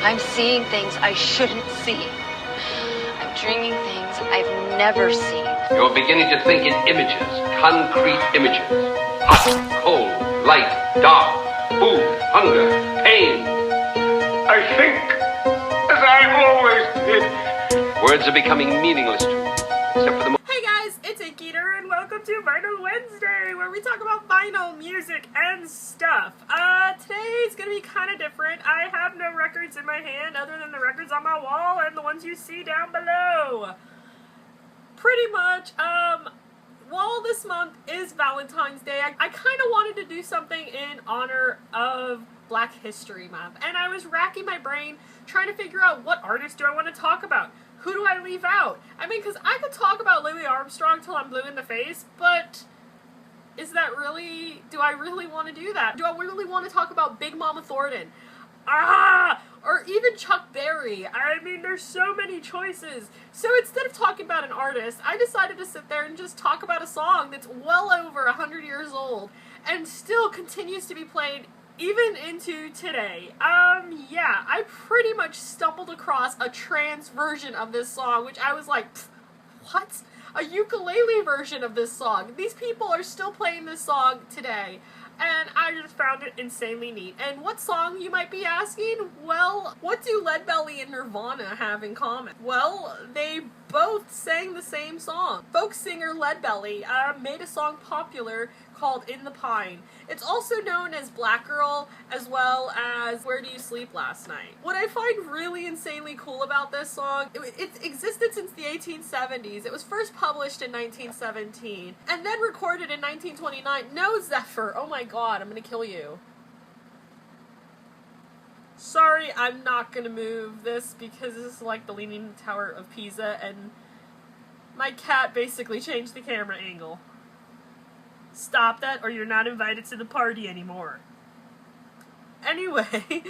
I'm seeing things I shouldn't see. I'm dreaming things I've never seen. You're beginning to think in images, concrete images. Hot, cold, light, dark, food, hunger, pain. I think as I always did. Words are becoming meaningless to me, except for the Hey guys, it's Inkeater, and welcome to Vinyl Wednesday, where we talk about vinyl music and stuff. Today's gonna be kind of different. I have no records in my hand other than the records on my wall and the ones you see down below. Pretty much, while this month is Valentine's Day, I kind of wanted to do something in honor of Black History Month, and I was racking my brain trying to figure out what artist do I want to talk about. Who do I leave out? I mean, because I could talk about Louis Armstrong till I'm blue in the face, but is that really, do I really want to do that? Do I really want to talk about Big Mama Thornton? Or even Chuck Berry. I mean, there's so many choices. So instead of talking about an artist, I decided to sit there and just talk about a song that's well over 100 years old and still continues to be played even into today. Yeah, I pretty much stumbled across a trance version of this song, which I was like, what? A ukulele version of this song. These people are still playing this song today, and I just found it insanely neat. And what song, you might be asking? Well, what do Leadbelly and Nirvana have in common? Well, they both sang the same song. Folk singer Leadbelly made a song popular called In the Pine. It's also known as Black Girl, as well as Where Do You Sleep Last Night. What I find really insanely cool about this song, it's existed since the 1870s. It was first published in 1917, and then recorded in 1929. No, Zephyr, oh my god, I'm gonna kill you. Sorry, I'm not gonna move this because this is like the Leaning Tower of Pisa, and my cat basically changed the camera angle. Stop that, or you're not invited to the party anymore. Anyway,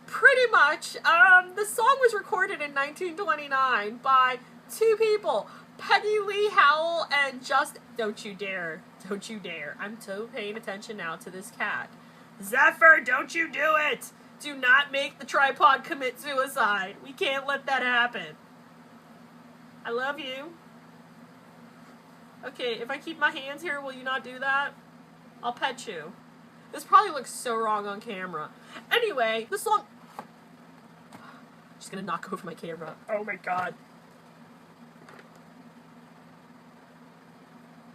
pretty much, the song was recorded in 1929 by two people, Peggy Lee Howell and don't you dare, I'm so paying attention now to this cat. Zephyr, don't you do it! Do not make the tripod commit suicide. We can't let that happen. I love you. Okay, if I keep my hands here, will you not do that? I'll pet you. This probably looks so wrong on camera. Anyway, the song... I'm just gonna knock over my camera. Oh my god.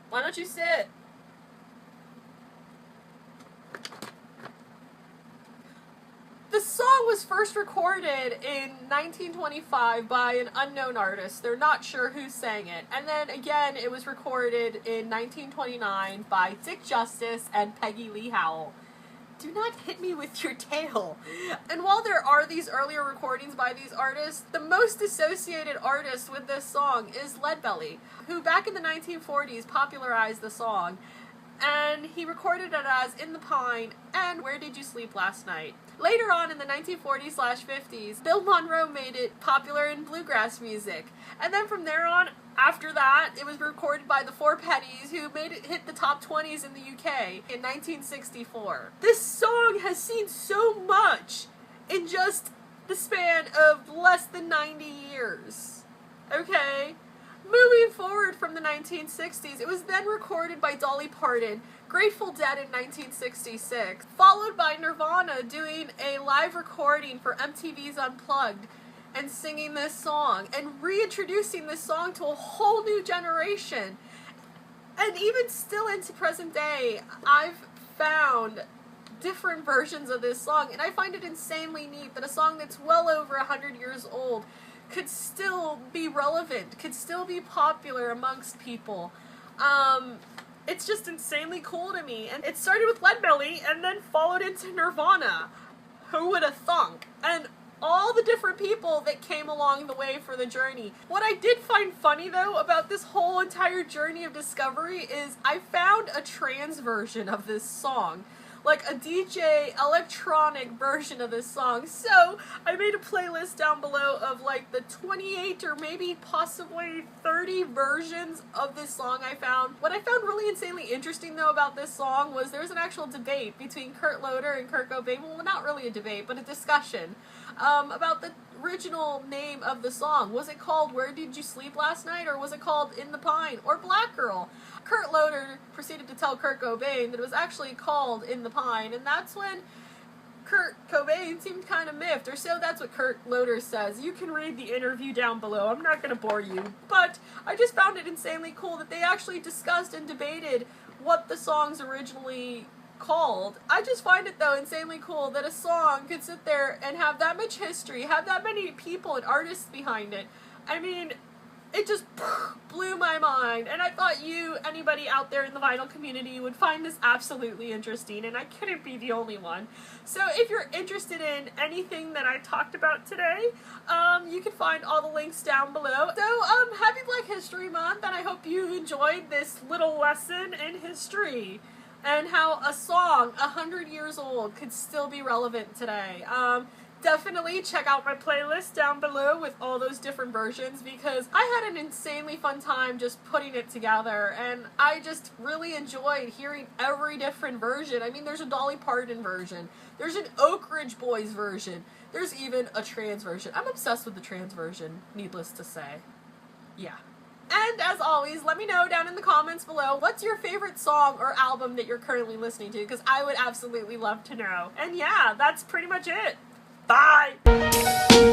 Why don't you sit? The song was first recorded in 1925 by an unknown artist. They're not sure who sang it. And then again, it was recorded in 1929 by Dick Justice and Peggy Lee Howell. Do not hit me with your tail. And while there are these earlier recordings by these artists, the most associated artist with this song is Leadbelly, who back in the 1940s popularized the song. And he recorded it as In the Pine and Where Did You Sleep Last Night. Later on in the 1940s/50s, Bill Monroe made it popular in bluegrass music. And then from there on, after that, it was recorded by the Four Petties, who made it hit the top 20s in the UK in 1964. This song has seen so much in just the span of less than 90 years. Okay? Moving forward from the 1960s, it was then recorded by Dolly Parton, Grateful Dead in 1966, followed by Nirvana doing a live recording for MTV's Unplugged and singing this song and reintroducing this song to a whole new generation. And even still into present day, I've found different versions of this song, and I find it insanely neat that a song that's well over 100 years old could still be relevant, could still be popular amongst people. It's just insanely cool to me. And it started with Leadbelly and then followed into Nirvana. Who would have thunk? And all the different people that came along the way for the journey. What I did find funny, though, about this whole entire journey of discovery is I found a trans version of this song, like a DJ electronic version of this song. So I made a playlist down below of like the 28 or maybe possibly 30 versions of this song I found. What I found really insanely interesting though about this song was there was an actual debate between Kurt Loder and Kurt Cobain. Well, not really a debate, but a discussion about the original name of the song. Was it called Where Did You Sleep Last Night, or was it called In the Pine, or Black Girl? Kurt Loder proceeded to tell Kurt Cobain that it was actually called In the Pine, and that's when Kurt Cobain seemed kind of miffed, or so that's what Kurt Loder says. You can read the interview down below. I'm not going to bore you, but I just found it insanely cool that they actually discussed and debated what the song's originally called. I just find it though insanely cool that a song could sit there and have that much history, have that many people and artists behind it. I mean, it just blew my mind, and I thought anybody out there in the vinyl community would find this absolutely interesting, and I couldn't be the only one. So if you're interested in anything that I talked about today, you can find all the links down below. So happy Black History Month, and I hope you enjoyed this little lesson in history and how a song 100 years old could still be relevant today. Definitely check out my playlist down below with all those different versions, because I had an insanely fun time just putting it together, and I just really enjoyed hearing every different version. I mean, there's a Dolly Parton version, there's an Oak Ridge Boys version, there's even a trans version. I'm obsessed with the trans version, needless to say. Yeah. And as always, let me know down in the comments below, what's your favorite song or album that you're currently listening to, because I would absolutely love to know. And yeah, that's pretty much it. Bye!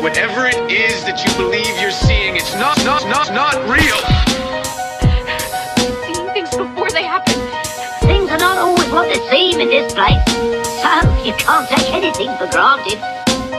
Whatever it is that you believe you're seeing, it's not real. Seeing things before they happen. Things are not always what they seem in this place, so you can't take anything for granted.